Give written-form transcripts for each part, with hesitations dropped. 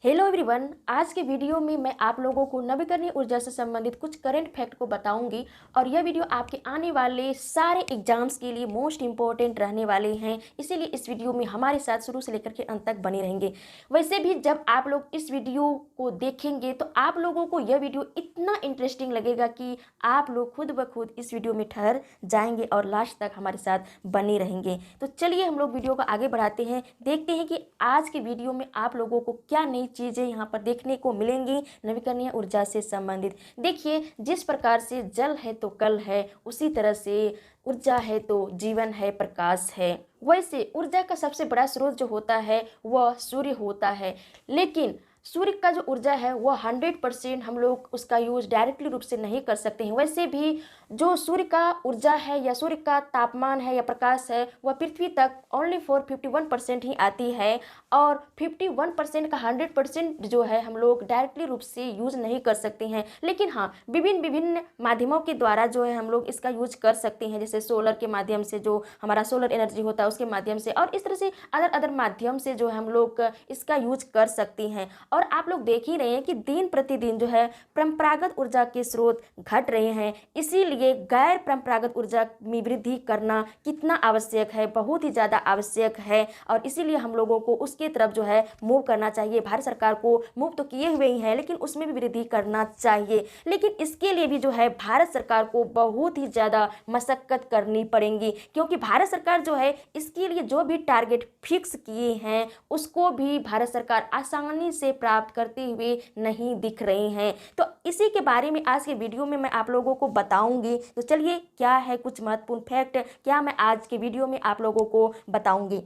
Hello everyone, आज के video में मैं आप लोगों को नवीकरणीय ऊर्जा से संबंधित कुछ करंट फैक्ट को बताऊंगी और यह वीडियो आपके आने वाले सारे एग्जाम्स के लिए मोस्ट इंपॉर्टेंट रहने वाले हैं। इसीलिए इस वीडियो में हमारे साथ शुरू से लेकर के अंत तक बने रहेंगे। वैसे भी जब आप लोग इस वीडियो को देखेंगे तो आप लोगों को यह वीडियो इतना इंटरेस्टिंग लगेगा कि आप लोग खुद ब खुद इस वीडियो में ठहर जाएंगे और लास्ट तक हमारे साथ बने रहेंगे। तो चलिए हम लोग वीडियो को आगे बढ़ाते हैं, देखते हैं कि आज के वीडियो में आप लोगों को क्या नई चीज़ें यहाँ पर देखने को मिलेंगी नवीकरणीय ऊर्जा से संबंधित। देखिए, जिस प्रकार से जल है तो कल है, उसी तरह से ऊर्जा है तो जीवन है, प्रकाश है। वैसे ऊर्जा का सबसे बड़ा स्रोत जो होता है वह सूर्य होता है, लेकिन सूर्य का जो ऊर्जा है वह 100% हम लोग उसका यूज डायरेक्टली रूप से नहीं कर सकते हैं। वैसे भी जो सूर्य का ऊर्जा है या सूर्य का तापमान है या प्रकाश है वह पृथ्वी तक ओनली फॉर 51% ही आती है और 51% का 100% जो है हम लोग डायरेक्टली रूप से यूज नहीं कर सकते हैं। लेकिन हाँ, विभिन्न विभिन्न माध्यमों के द्वारा जो है हम लोग इसका यूज कर सकते हैं, जैसे सोलर के माध्यम से, जो हमारा सोलर एनर्जी होता है उसके माध्यम से, और इस तरह से अदर माध्यम से जो हम लोग इसका यूज कर सकते हैं। और आप लोग देख ही रहे हैं कि दिन प्रतिदिन जो है परंपरागत ऊर्जा के स्रोत घट रहे हैं, इसीलिए गैर परंपरागत ऊर्जा में वृद्धि करना कितना आवश्यक है, बहुत ही ज़्यादा आवश्यक है। और इसीलिए हम लोगों को उसके तरफ जो है मूव करना चाहिए। भारत सरकार को मूव तो किए हुए ही है, लेकिन उसमें भी वृद्धि करना चाहिए। लेकिन इसके लिए भी जो है भारत सरकार को बहुत ही ज़्यादा मशक्कत करनी पड़ेगी, क्योंकि भारत सरकार जो है इसके लिए जो भी टारगेट फिक्स किए हैं उसको भी भारत सरकार आसानी से प्राप्त करते हुए नहीं दिख रहे हैं। तो इसी के बारे में आज के वीडियो में मैं आप लोगों को बताऊंगी। तो चलिए, क्या है कुछ महत्वपूर्ण फैक्ट, क्या मैं आज के वीडियो में आप लोगों को बताऊंगी।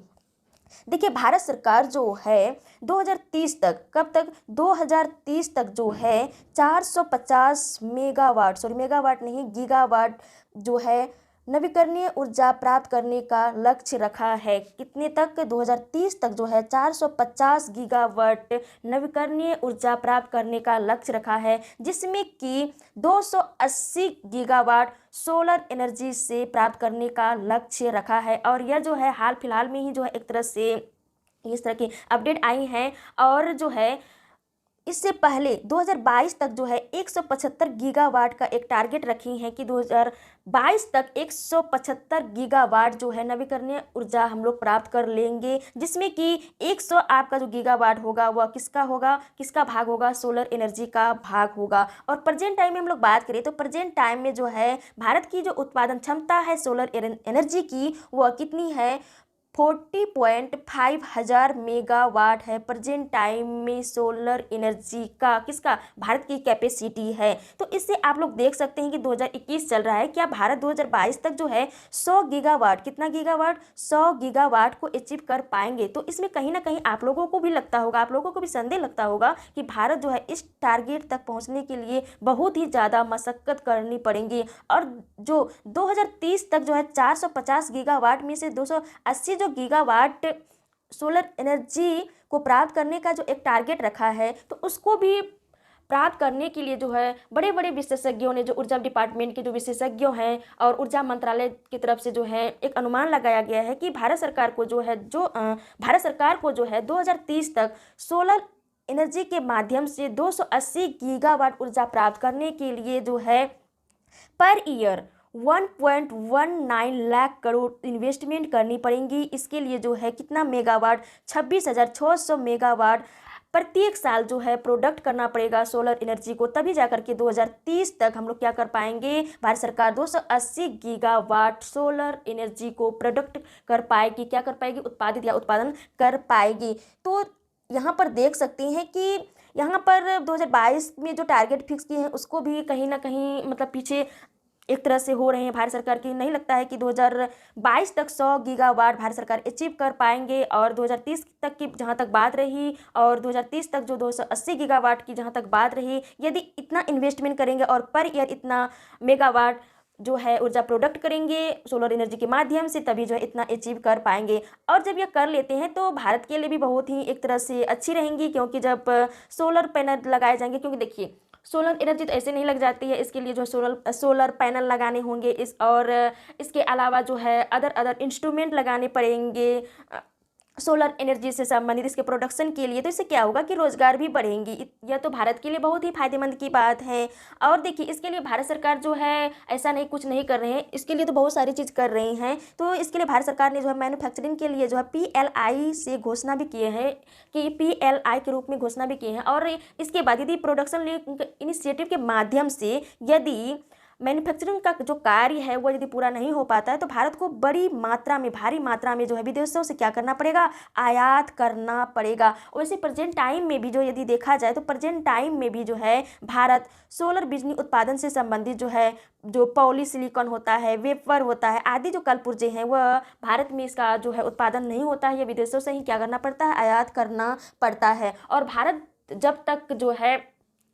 देखिए, भारत सरकार जो है 2030 तक, कब तक, 2030 तक जो है 450 मेगावाट, मेगावाट नहीं, गीगावाट जो है नवीकरणीय ऊर्जा प्राप्त करने का लक्ष्य रखा है। कितने तक? 2030 तक जो है 450 गीगावाट नवीकरणीय ऊर्जा प्राप्त करने का लक्ष्य रखा है, जिसमें कि 280 गीगावाट सोलर एनर्जी से प्राप्त करने का लक्ष्य रखा है। और यह जो है हाल फिलहाल में ही जो है एक तरह से इस तरह की अपडेट आई हैं। और जो है इससे पहले 2022 तक जो है 175 गीगावाट का एक टारगेट रखी है कि 2022 तक 175 गीगावाट जो है नवीकरणीय ऊर्जा हम लोग प्राप्त कर लेंगे, जिसमें कि 100 आपका जो गीगावाट होगा वह किसका होगा, किसका भाग होगा? सोलर एनर्जी का भाग होगा। और प्रेजेंट टाइम में हम लोग बात करें तो प्रेजेंट टाइम में जो है भारत की जो उत्पादन क्षमता है सोलर एनर्जी की वह कितनी है? 40.5 हजार मेगावाट है प्रेजेंट टाइम में सोलर एनर्जी का, किसका? भारत की कैपेसिटी है। तो इससे आप लोग देख सकते हैं कि 2021 चल रहा है, क्या भारत 2022 तक जो है 100 गीगावाट, कितना गीगावाट? 100 गीगावाट को अचीव कर पाएंगे। तो इसमें कहीं ना कहीं आप लोगों को भी लगता होगा, आप लोगों को भी संदेह लगता होगा कि भारत जो है इस टारगेट तक पहुँचने के लिए बहुत ही ज़्यादा मशक्कत करनी पड़ेगी। और जो 2030 तक जो है 450 गीगावाट में से 280 जो गीगावाट सोलर एनर्जी को प्राप्त करने का जो एक टारगेट रखा है, तो उसको भी प्राप्त करने के लिए जो है बड़े बड़े विशेषज्ञों ने, जो ऊर्जा डिपार्टमेंट के जो विशेषज्ञ हैं और ऊर्जा मंत्रालय की तरफ से जो है एक अनुमान लगाया गया है कि भारत सरकार को जो है भारत सरकार को जो है 2030 तक सोलर एनर्जी के माध्यम से 280 गीगावाट ऊर्जा प्राप्त करने के लिए जो है per year 1.19 lakh crore investment करनी पड़ेंगी। इसके लिए जो है कितना मेगावाट? 26,600 मेगावाट प्रत्येक साल जो है प्रोडक्ट करना पड़ेगा सोलर एनर्जी को, तभी जाकर के 2030 तक हम लोग क्या कर पाएंगे? भारत सरकार 280 गीगावाट सोलर एनर्जी को प्रोडक्ट कर पाएगी, क्या कर पाएगी? उत्पादित या उत्पादन कर पाएगी। तो यहाँ पर देख सकते हैं कि यहाँ पर 2022 में जो टारगेट फिक्स किए हैं उसको भी कहीं ना कहीं मतलब पीछे एक तरह से हो रहे हैं भारत सरकार की। नहीं लगता है कि 2022 तक 100 गीगावाट भारत सरकार अचीव कर पाएंगे। और 2030 तक की जहां तक बात रही, और 2030 तक जो 280 गीगावाट की जहां तक बात रही, यदि इतना इन्वेस्टमेंट करेंगे और पर ईयर इतना मेगावाट जो है ऊर्जा प्रोडक्ट करेंगे सोलर एनर्जी के माध्यम से, तभी जो है इतना अचीव कर पाएंगे। और जब ये कर लेते हैं तो भारत के लिए भी बहुत ही एक तरह से अच्छी रहेंगी, क्योंकि जब सोलर पैनल लगाए जाएंगे, क्योंकि देखिए सोलर एनर्जी तो ऐसे नहीं लग जाती है, इसके लिए जो है सोलर पैनल लगाने होंगे, और इसके अलावा जो है अदर इंस्ट्रूमेंट लगाने पड़ेंगे, सोलर एनर्जी से संबंधित इसके प्रोडक्शन के लिए, तो इससे क्या होगा कि रोजगार भी बढ़ेंगी। यह तो भारत के लिए बहुत ही फायदेमंद की बात है। और देखिए इसके लिए भारत सरकार जो है ऐसा नहीं कुछ नहीं कर रहे हैं, इसके लिए तो बहुत सारी चीज़ कर रही हैं। तो इसके लिए भारत सरकार ने जो है मैन्युफैक्चरिंग के लिए जो है PLI से घोषणा भी किए हैं, कि PLI के रूप में घोषणा भी किए हैं। और इसके बाद यदि प्रोडक्शन इनिशिएटिव के माध्यम से यदि मैन्युफैक्चरिंग का जो कार्य है वो यदि पूरा नहीं हो पाता है, तो भारत को बड़ी मात्रा में, भारी मात्रा में जो है विदेशों से क्या करना पड़ेगा, आयात करना पड़ेगा। वैसे प्रेजेंट टाइम में भी जो यदि देखा जाए तो प्रेजेंट टाइम में भी जो है भारत सोलर बिजली उत्पादन से संबंधित जो है, जो पॉलीसिलिकॉन होता है, वेफर होता है, आदि जो कल पुर्जे हैं वह भारत में इसका जो है उत्पादन नहीं होता है, ये विदेशों से ही क्या करना पड़ता है, आयात करना पड़ता है। और भारत जब तक जो है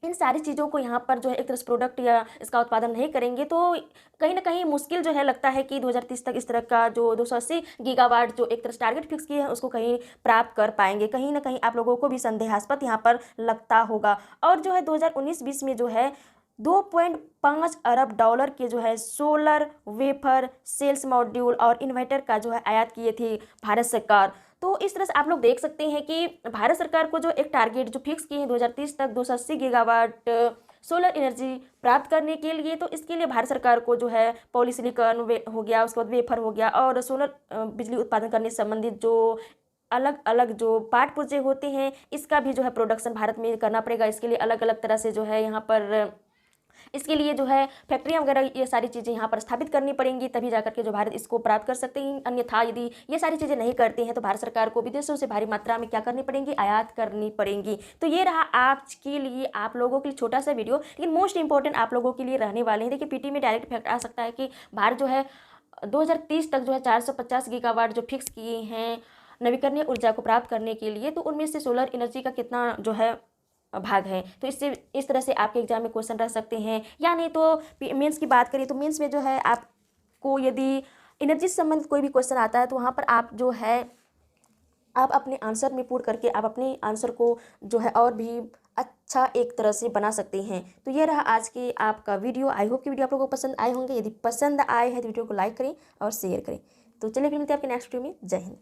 इन सारी चीज़ों को यहाँ पर जो है एक तरह से प्रोडक्ट या इसका उत्पादन नहीं करेंगे, तो कहीं ना कहीं मुश्किल जो है लगता है कि 2030 तक इस तरह का जो 280 गीगावाट जो एक तरह से टारगेट फिक्स किए हैं उसको कहीं प्राप्त कर पाएंगे। कहीं ना कहीं आप लोगों को भी संदेहास्पद यहाँ पर लगता होगा। और जो है 2019-20 में जो है 2.5 अरब डॉलर के जो है सोलर वेफर सेल्स मॉड्यूल और इन्वर्टर का जो है आयात किए थे भारत सरकार। तो इस तरह से आप लोग देख सकते हैं कि भारत सरकार को जो एक टारगेट जो फिक्स किए हैं 2030 तक 280 गीगावाट सोलर एनर्जी प्राप्त करने के लिए, तो इसके लिए भारत सरकार को जो है पॉलीसिलिकॉन हो गया, उसके बाद वेफर हो गया, और सोलर बिजली उत्पादन करने से संबंधित जो अलग अलग जो पार्ट पुर्जे होते हैं इसका भी जो है प्रोडक्शन भारत में करना पड़ेगा। इसके लिए अलग अलग तरह से जो है यहाँ पर इसके लिए जो है फैक्ट्रियाँ वगैरह ये सारी चीज़ें यहाँ पर स्थापित करनी पड़ेंगी, तभी जाकर के जो भारत इसको प्राप्त कर सकते हैं। अन्यथा यदि ये सारी चीज़ें नहीं करते हैं तो भारत सरकार को विदेशों से भारी मात्रा में क्या करनी पड़ेंगी, आयात करनी पड़ेंगी। तो ये रहा आज के लिए आप लोगों के लिए छोटा सा वीडियो, लेकिन मोस्ट इंपॉर्टेंट आप लोगों के लिए रहने वाले हैं। देखिए पीटी में डायरेक्ट फैक्ट आ सकता है कि भारत जो है 2030 तक जो है 450 गीगावाट जो फिक्स किए हैं नवीकरणीय ऊर्जा को प्राप्त करने के लिए, तो उनमें से सोलर एनर्जी का कितना जो है भाग है। तो इससे इस तरह से आपके एग्जाम में क्वेश्चन रह सकते हैं। या नहीं तो मेंस की बात करें तो मेंस में जो है आपको यदि एनर्जी से संबंधित कोई भी क्वेश्चन आता है तो वहाँ पर आप जो है आप अपने आंसर में पुट करके आप अपने आंसर को जो है और भी अच्छा एक तरह से बना सकते हैं। तो ये रहा आज के आपका वीडियो। आई होप कि वीडियो आप लोगों को पसंद आए होंगे। यदि पसंद आए हैं तो वीडियो को लाइक करें और शेयर करें। तो चलिए फिर मिलते हैं आपके नेक्स्ट वीडियो में। जय हिंद।